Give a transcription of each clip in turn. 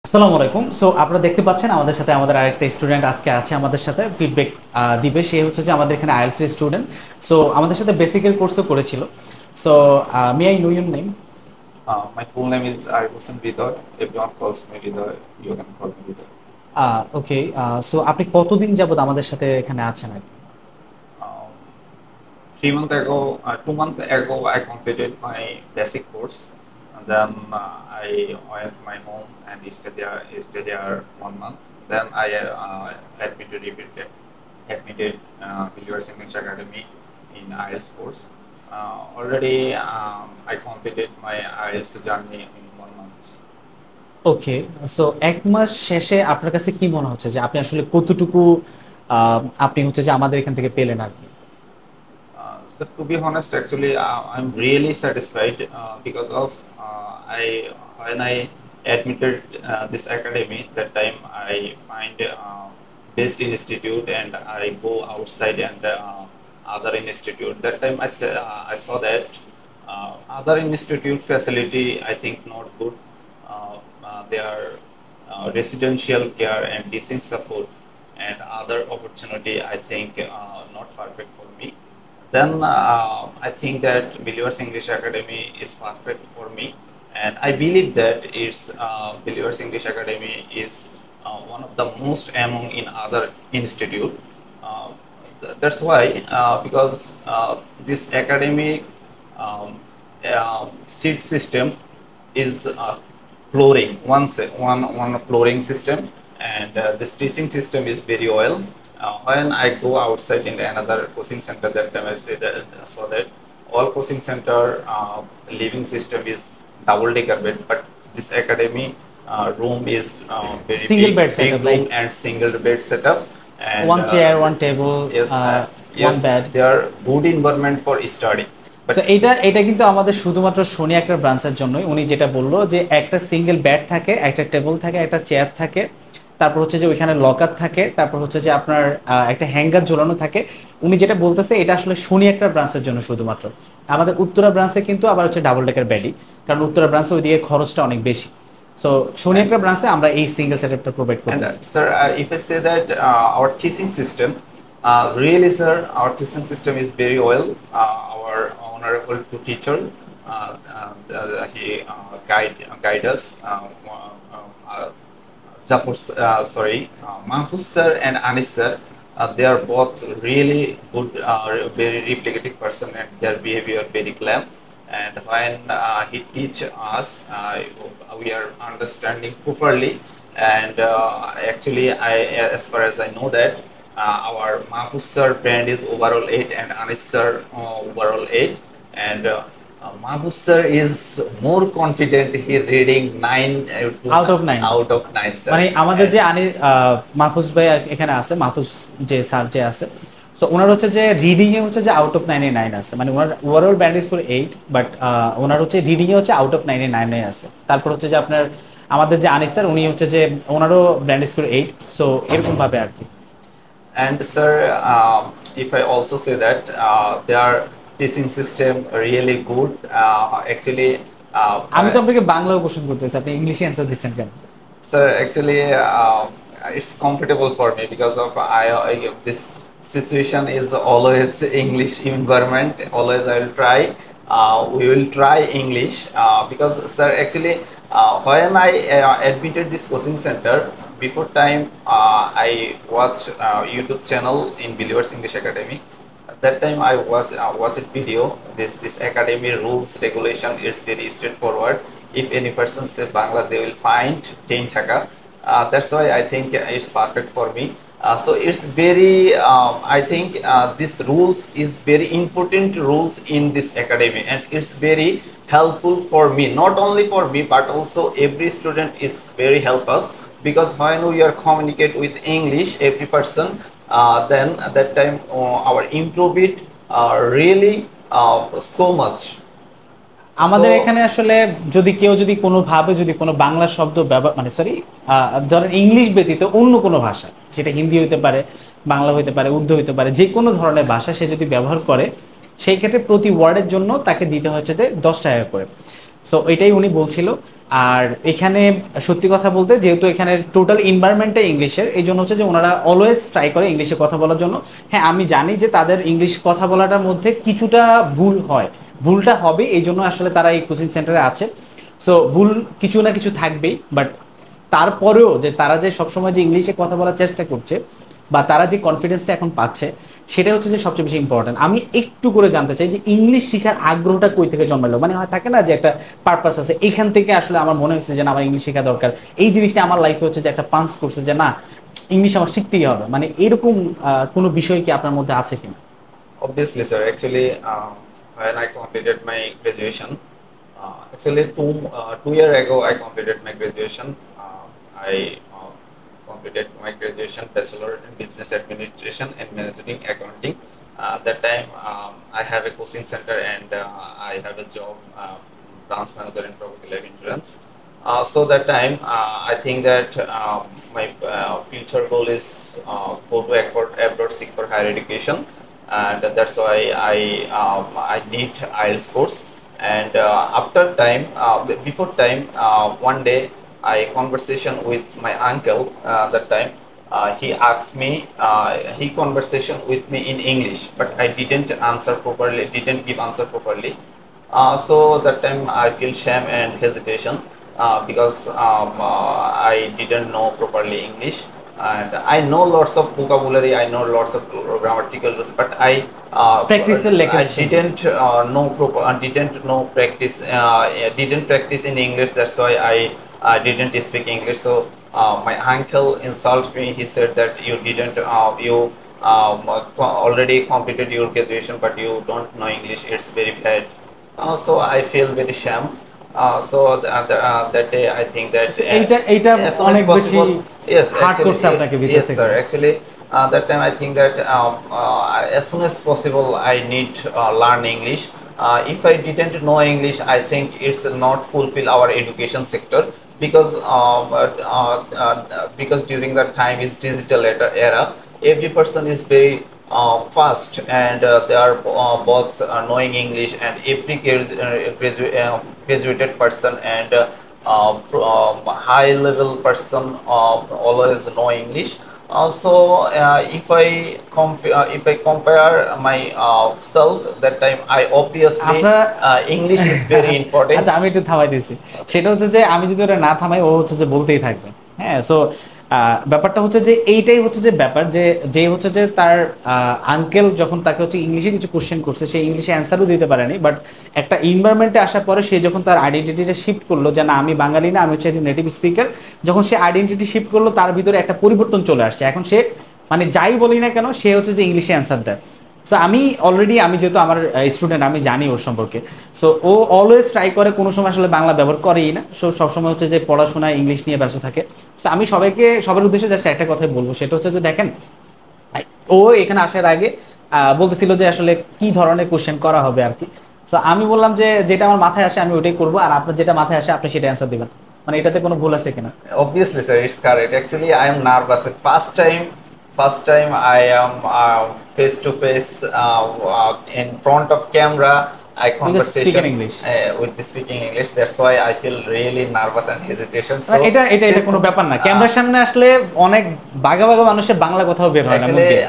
আসসালামু আলাইকুম। সো আপনারা দেখতে পাচ্ছেন আমাদের সাথে আমাদের আরেকটা স্টুডেন্ট আজকে আছে আমাদের সাথে ফিডব্যাক দিবে। সে হচ্ছে যে আমাদের এখানে আইএলটিএস এর স্টুডেন্ট। সো আমাদের সাথে বেসিকের কোর্সও করেছিল। So may I know your name? My full name is Arifusan Vidor. Everyone calls me Vidor. You can call me Vidor. Okay. So আপনি কতদিন যাবত আমাদের সাথে এখানে আছেন আর কি? Um, 3 months ago, 2 months ago, I completed my basic course, and then I went to my home and stayed there 1 month. Then I admitted Believers English Academy in IELTS course. Already, I completed my IELTS journey in 1 month. Okay. So এক মাস শেষে আপনার কাছে কি মনে হচ্ছে যে আপনি আসলে কতটুকু আপনি হচ্ছে যে আমাদের এখান থেকে পেলেন আর কি? So to be honest, actually, I'm really satisfied because of I when I admitted this academy, that time I find best institute and I go outside and other institute. That time I saw that other institute facility I think not good. Their residential care and teaching support and other opportunity I think not perfect for me. Then I think that Believers English Academy is perfect for me, and I believe that it's Believers English Academy is one of the most among in other institute. Uh, that's why because this academic um, seat system is flooring one flooring system, and this teaching system is very well. When I go outside in another coaching center, that time I saw that all coaching center living system is double decker bed, but this academy room is very single bed big setup like room and single bed setup, and one chair, one table, yes, one yes, bed. they are good environment for study. So But এটা কিন্তু আমাদের শুধুমাত্র শনি একটা ব্রাঞ্চের জন্যই। উনি যেটা বললো যে একটা সিঙ্গেল বেড থাকে, একটা টেবিল থাকে, একটা চেয়ার থাকে, তারপর হচ্ছে যে ওইখানে লকার থাকে, তারপর হচ্ছে যে আপনার একটা হ্যাঙ্গার ঝোলানো থাকে। উনি যেটা বলতেছে এটা আসলে শনি একটা ব্রাঞ্চের জন্য শুধুমাত্র। আমাদের উত্তরা ব্রাঞ্চে কিন্তু আবার হচ্ছে ডাবল ডেকার বেডই, কারণ উত্তরা ব্রাঞ্চে ওইদিকে খরচটা অনেক বেশি। সো শনি and একটা ব্রাঞ্চে আমরা এই সিঙ্গেল সেটআপটা প্রোভাইড And করতেছি। sir, if I say that our teaching system, really, sir, our teaching system is very well. Our honorable two teacher, he guide us. Mahfuz sir and Anis sir, they are both really good, very replicative person, and their behavior very calm. And when he teach us, we are understanding properly. And actually, as far as I know that our Mahfuz sir brand is overall 8 and Anis sir overall 8, and Mahfuz sir is more confident. He reading 9 out of 9। out of 9, sir. মানে আমাদের And যে মাহফুজ ভাই এখানে আছে, মাহফুজ যে sir যে আছে, so ওনার হচ্ছে যে রিডিং এ হচ্ছে যে আউট অফ 9 আছে। মানে ওনার ওভারঅল ব্যান্ড স্কোর 8, বাট ওনার হচ্ছে রিডিং এ হচ্ছে আউট অফ 9 আছে। তারপর হচ্ছে যে আপনার আমাদের যে আনিস স্যার, উনি হচ্ছে যে ওনারও ব্যান্ড স্কোর 8। সো এরকম ভাবে আর কি। And sir, if I also say that their teaching system really good. Actually, আমি তো আপনাকে বাংলাও কোশ্চেন করতেছি, আপনি ইংলিশে অ্যান্সার দিচ্ছেন কেন? sir, actually, it's comfortable for me because of this situation is always English environment. Always I will try. We will try English because sir, actually, when I admitted this coaching center, before time I watch YouTube channel in Believers English Academy. At that time I was watched video. This academy rules regulation is very straightforward. If any person say Bangla, they will find 10 taka. That's why I think it's perfect for me. So it's very I think this rules is very important rules in this academy, and it's very helpful for me, not only for me but also every student is very helpful, because when we are communicate with English every person, then at that time our improve it really so much. আমাদের So এখানে আসলে যদি কেউ যদি কোনোভাবে যদি কোনো বাংলা শব্দ ব্যবহার, মানে সরি, ধরেন ইংলিশ ব্যতীত অন্য কোনো ভাষা, সেটা হিন্দি হইতে পারে, বাংলা হইতে পারে, উর্দু হইতে পারে, যে কোনো ধরনের ভাষা সে যদি ব্যবহার করে, সেই ক্ষেত্রে প্রতি ওয়ার্ডের জন্য তাকে দিতে হচ্ছে যে 10 টাকা করে। সো এটাই উনি বলছিল। আর এখানে সত্যি কথা বলতে যেহেতু এখানে টোটাল এনভায়রনমেন্টটাই ইংলিশের, এই জন্য হচ্ছে যে ওনারা অলওয়েজ ট্রাই করে ইংলিশে কথা বলার জন্য। হ্যাঁ আমি জানি যে তাদের ইংলিশ কথা বলাটার মধ্যে কিছুটা ভুল হয়, ভুলটা হবে এই জন্য আসলে তারা এই কোচিং সেন্টারে আছে। সো ভুল কিছু না কিছু থাকবেই, বাট তারপরেও যে তারা যে সবসময় যে ইংলিশে কথা বলার চেষ্টা করছে বা তারা যে কনফিডেন্সটা এখন পাচ্ছে, সেটা হচ্ছে যে সবচেয়ে বেশি ইম্পর্টেন্ট। আমি একটু করে জানতে চাই যে ইংলিশ শেখার আগ্রহটা কই থেকে জন্মালো, মানে হয় থাকে না যে একটা পারপাস আছে, এখান থেকে আসলে আমার মনে হচ্ছে যে না আমার ইংলিশ শেখা দরকার, এই জিনিসটা আমার লাইফে হচ্ছে যে একটা পাঞ্চ করছে যে না ইংলিশ আমার শিখতেই হবে, মানে এরকম কোনো বিষয় কি আপনার মধ্যে আছে কিনা? Obviously, sir. Actually, when I completed my graduation, actually 2 year ago I completed my graduation. I completed my graduation bachelor in business administration and managing accounting. That time I have a coaching center and I have a job, branch manager in property life insurance. So that time I think that my future goal is go to abroad seek for higher education, and that's why I did IELTS course. And after time, before time, one day I conversation with my uncle. That time he asked me, he conversation with me in English, but I didn't answer properly, didn't give answer properly. So that time I feel shame and hesitation because I didn't know properly English, and I know lots of vocabulary, I know lots of grammatical rules, but প্র্যাকটিসের লেখা I ছিল। didn't know proper, didn't know practice, didn't practice in English. That's why I didn't speak English. So my uncle insulted me. He said that you didn't, you already completed your graduation, but you don't know English. It's very bad. So I feel very shame. That day I think that এইটা এইটা as soon as অনেক বেশি possible, yes, hard actually, করছে আপনাকে ভিতর yes, থেকে। sir. Actually, that time I think that as soon as possible I need learn English. If I didn't know English, I think it's not fulfill our education sector, because because during that time is digital era. Every person is very fast, and they are both knowing English, and every graduated person and high level person always know English. Also, if I compare my self, that time I obviously আপনারা English is very important. আচ্ছা আমি একটু থামাই দিছি, সেটা হচ্ছে যে আমি যদি ওটা না থামাই ও হচ্ছে যে বলতেই থাকবে। হ্যাঁ সো ব্যাপারটা হচ্ছে যে এইটাই হচ্ছে যে ব্যাপার যে যে হচ্ছে যে তার আঙ্কেল যখন তাকে হচ্ছে ইংলিশে কিছু কোশ্চেন করছে সে ইংলিশে অ্যান্সারও দিতে পারেনি, বাট একটা ইনভায়রনমেন্টে আসার পরে সে যখন তার আইডেন্টিটিটা শিফট করলো যে না আমি বাঙালি না আমি হচ্ছে একজন নেটিভ স্পিকার, যখন সে আইডেন্টিটি শিফট করলো তার ভিতরে একটা পরিবর্তন চলে আসছে, এখন সে মানে যাই বলি না কেন সে হচ্ছে যে ইংলিশে অ্যান্সার দেয়। সো আমি অলরেডি আমি যেহেতু আমার স্টুডেন্ট আমি জানি ওর সম্পর্কে। সো ও অলওয়েজ ট্রাই করে, কোনো সময় আসলে বাংলা ব্যবহার করেই না, সো সবসময় হচ্ছে যে পড়াশোনা ইংলিশ নিয়ে ব্যস্ত থাকে। সো আমি সবাইকে সবার উদ্দেশ্যে জাস্ট একটা কথাই বলবো, সেটা হচ্ছে যে দেখেন ও এখানে আসার আগে বলতেছিল যে আসলে কি ধরনের কোশ্চেন করা হবে আর কি। সো আমি বললাম যে যেটা আমার মাথায় আসে আমি ওটাই করবো, আর আপনার যেটা মাথায় আসে আপনি সেটা অ্যান্সার দিবেন, মানে এটাতে কোনো ভুল আছে কিনা। Obviously, sir, it's correct. Actually, I am nervous. First time I am face to face in front of camera. I You just speak conversation in English. with the speaking English. That's why I feel really nervous and hesitation. না, So এটা এটা এটা this, কোনো ব্যাপার না, ক্যামেরার সামনে আসলে অনেক বাঘা বাঘা মানুষের বাংলা কথাও বের হয় না মুখ actually, দিয়ে।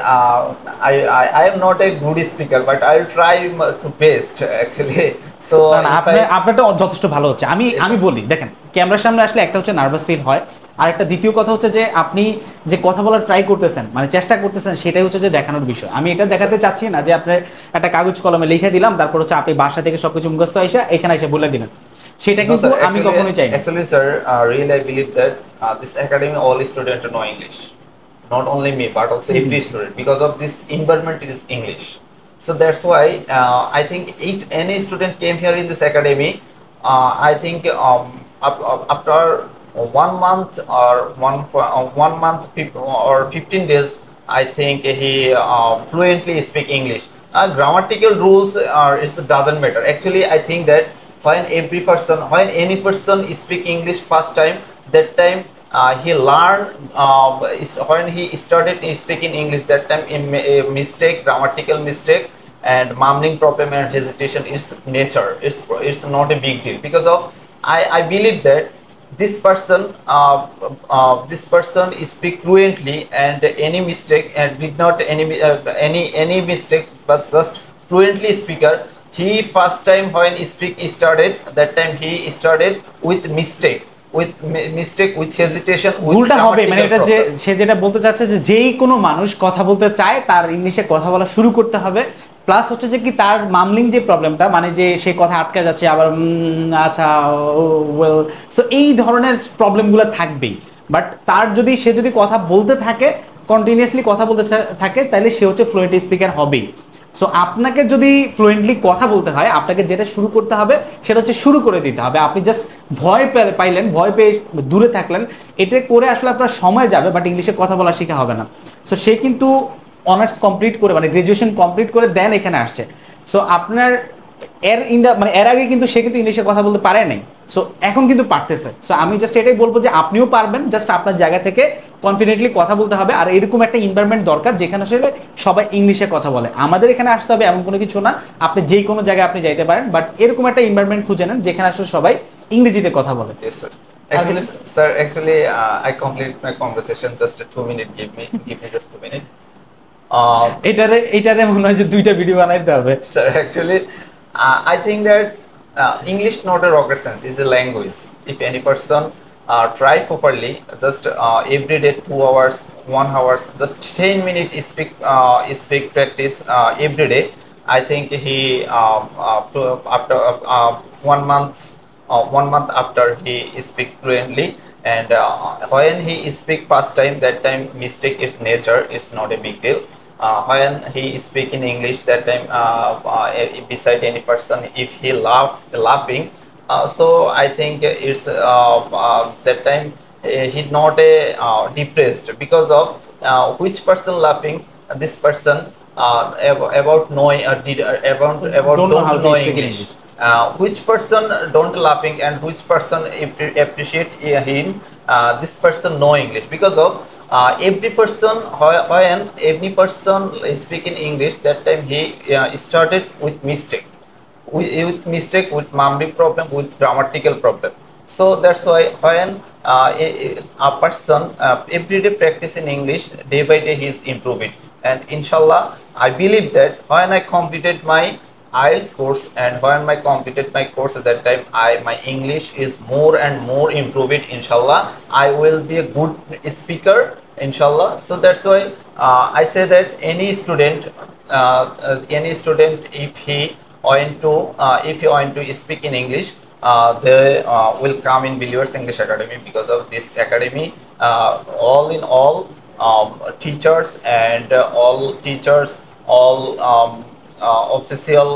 I am not a good speaker, but I'll try to best actually. So না না if আপনার I আপনারটা যথেষ্ট ভালো হচ্ছে। আমি আমি বলি দেখেন ক্যামেরার সামনে আসলে একটা হচ্ছে নার্ভাস ফিল হয়, আর একটা দ্বিতীয় কথা হচ্ছে যে আপনি যে কথা বলার ট্রাই করতেছেন মানে চেষ্টা করতেছেন সেটাই হচ্ছে যে দেখানোর বিষয়। আমি এটা দেখাতে চাচ্ছি না যে আপনার একটা কাগজ কলমে লিখে দিলাম তারপর হচ্ছে আপনি বাসা থেকে সবকিছু মুখস্থ আইসা এখানে এসে বলে দিলেন, সেটা no, কিন্তু sir. আমি কখনোই চাই না। Actually, sir, really, I believe that this academy, all students know English. Not only me, but also every student. Because of this environment, it is English. So that's why I think if any student came here in this academy, I think after 1 month or 1 month or 15 days, I think he fluently speak English. Grammatical rules are it doesn't matter. Actually, I think that when any person speak English first time, that time he learn when he started speaking English, that time a mistake, grammatical mistake, and mumbling problem and hesitation is nature. It's not a big deal because of I believe that this person speak fluently, and any mistake and did not any mistake was just fluently speaker. He first time when speak started, that time he started with mistake with hesitation with ভুলটা হবে মানে grammatical এটা যে problem. সে যেটা বলতে চাচ্ছে যে যেই কোনো মানুষ কথা বলতে চায় তার ইংলিশে কথা বলা শুরু করতে হবে, প্লাস হচ্ছে যে কি তার মামলিং যে প্রবলেমটা মানে যে সে কথা আটকে যাচ্ছে আবার আচ্ছা ও ওয়েল, সো এই ধরনের প্রবলেমগুলো থাকবেই। বাট তার যদি সে যদি কথা বলতে থাকে, কন্টিনিউয়াসলি কথা বলতে থাকে, তাহলে সে হচ্ছে ফ্লুয়েন্ট স্পিকার হবেই। সো আপনাকে যদি ফ্লুয়েন্টলি কথা বলতে হয়, আপনাকে যেটা শুরু করতে হবে সেটা হচ্ছে শুরু করে দিতে হবে। আপনি জাস্ট ভয় পাইলেন, ভয় পেয়ে দূরে থাকলেন, এটা করে আসলে আপনার সময় যাবে, বাট ইংলিশে কথা বলা শেখা হবে না। সো সে কিন্তু অনার্স কমপ্লিট করে মানে গ্রাজুয়েশন কমপ্লিট করে দেন এখানে আসছে। সো আপনার মানে এর আগে কিন্তু সে কিন্তু ইংলিশে কথা বলতে পারে নাই, সো এখন কিন্তু পারতেছে। সো আমি জাস্ট এটাই বলবো যে আপনিও পারবেন, জাস্ট আপনার জায়গা থেকে কনফিডেন্টলি কথা বলতে হবে। আর এরকম একটা এনভায়রনমেন্ট দরকার যেখানে আসলে সবাই ইংলিশে কথা বলে। আমাদের এখানে আসতে হবে এমন কোনো কিছু না, আপনি যেই কোনো জায়গায় আপনি যাইতে পারেন, বাট এরকম একটা এনভায়রনমেন্ট খুঁজে নেন যেখানে আসলে সবাই ইংরেজিতে কথা বলে। Yes, sir. Actually, sir, I complete my conversation just a 2 minute. Give me just 2 minutes. এটারে মনে হয় যে দুইটা ভিডিও বানাইতে হবে। Sir, actually, I think that English not a rocket science, is a language. If any person try properly, just every day 2 hours, 1 hours, just 10 minutes speak practice every day. I think he after 1 month. 1 month after he speak fluently, and when he speak first time, that time mistake is nature, it's not a big deal. When he speak in English, that time beside any person, if he laughing, so I think it's that time he not a depressed because of which person laughing, this person about knowing about Don't know how don't to know speak in English. English. Which person don't laughing and which person appreciate him, this person know English because of every person when every person speak in English, that time he started with mistake with mumbling problem, with grammatical problem. So that's why when a person everyday practice in English, day by day he is improving, and inshallah I believe that when I completed my IELTS course, and when I completed my course, at that time my English is more and more improved. Inshallah, I will be a good speaker. Inshallah. So that's why I say that any student, if he want to speak in English, they will come in Believers English Academy. Because of this academy, all in all, teachers and all official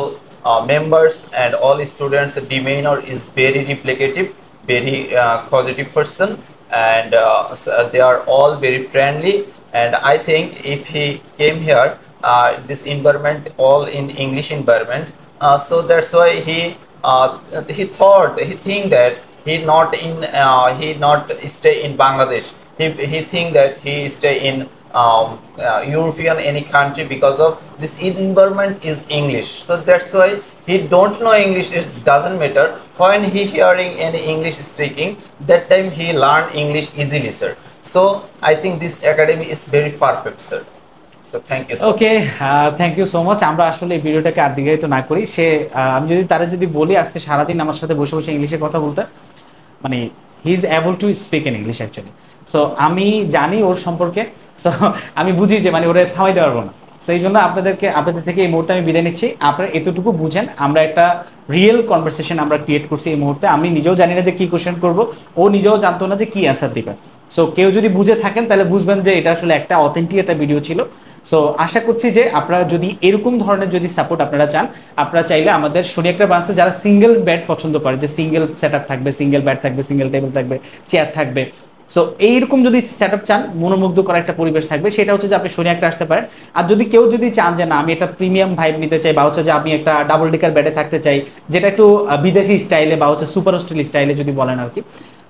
members and all students demeanor is very replicative, very positive person, and they are all very friendly. And I think if he came here, this environment all in English environment, so that's why he think that he not stay in Bangladesh. He think that he stay in European any country, because of this environment is English. So that's why he don't know English, it doesn't matter. When he hearing any English speaking, that time he learn English easily, sir. So I think this academy is very perfect, sir. So thank you so much. Okay, thank you so much. আমরা আসলে এই ভিডিওটাকে আর দীর্ঘায়িত না করি। আমি যদি তারা যদি বলি আজকে সারাদিন আমার সাথে বসে বসে ইংলিশে কথা বলতে, মানে he is able to speak in English actually. So আমি জানি ওর সম্পর্কে, সো আমি বুঝি যে মানে ওরা থামাইতে পারবো না। সেই জন্য আপনাদের থেকে এই মুহূর্তে আমি বিদায় নিচ্ছি। আপনারা এতটুকু বুঝেন আমরা একটা রিয়েল কনভারসেশন আমরা ক্রিয়েট করছি এই মুহূর্তে। আমি নিজেও জানি না যে কি কোশ্চেন করবো, ও নিজেও জানতো না যে কি অ্যান্সার দিবে। সো কেউ যদি বুঝে থাকেন তাহলে বুঝবেন যে এটা আসলে একটা অথেন্টিক একটা ভিডিও ছিল। সো আশা করছি যে আপনারা যদি এরকম ধরনের যদি সাপোর্ট আপনারা চান, আপনারা চাইলে আমাদের শনি একটা ব্রাঞ্চে যারা সিঙ্গেল ব্যাট পছন্দ করে, যে সিঙ্গেল সেট আপ থাকবে, সিঙ্গেল ব্যাট থাকবে, সিঙ্গেল টেবিল থাকবে, চেয়ার থাকবে, সো এইরকম যদি সেট আপ চান, মনোমুগ্ধ করা একটা পরিবেশ থাকবে, সেটা হচ্ছে যে আপনি শনি একটা আসতে পারেন। আর যদি কেউ যদি চান যে না আমি একটা প্রিমিয়াম ভাইব নিতে চাই, বা হচ্ছে যে আমি একটা ডাবল ডিকার ব্যাটে থাকতে চাই যেটা একটু বিদেশি স্টাইলে বা হচ্ছে সুপার হোস্টেল স্টাইলে যদি বলেন আর কি,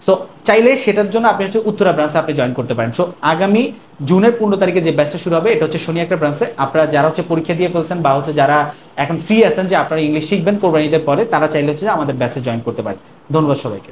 সো চাইলে সেটার জন্য আপনি হচ্ছে উত্তরা ব্রাঞ্চে আপনি জয়েন করতে পারেন। সো আগামী জুনের 15 তারিখে যে ব্যাচটা শুরু হবে এটা হচ্ছে শনি একটা ব্রাঞ্চে। আপনারা যারা হচ্ছে পরীক্ষা দিয়ে ফেলছেন বা হচ্ছে যারা এখন ফ্রি আছেন যে আপনারা ইংলিশ শিখবেন কোরবানিদের পরে, তারা চাইলে হচ্ছে যে আমাদের ব্যাচে জয়েন করতে পারেন। ধন্যবাদ সবাইকে।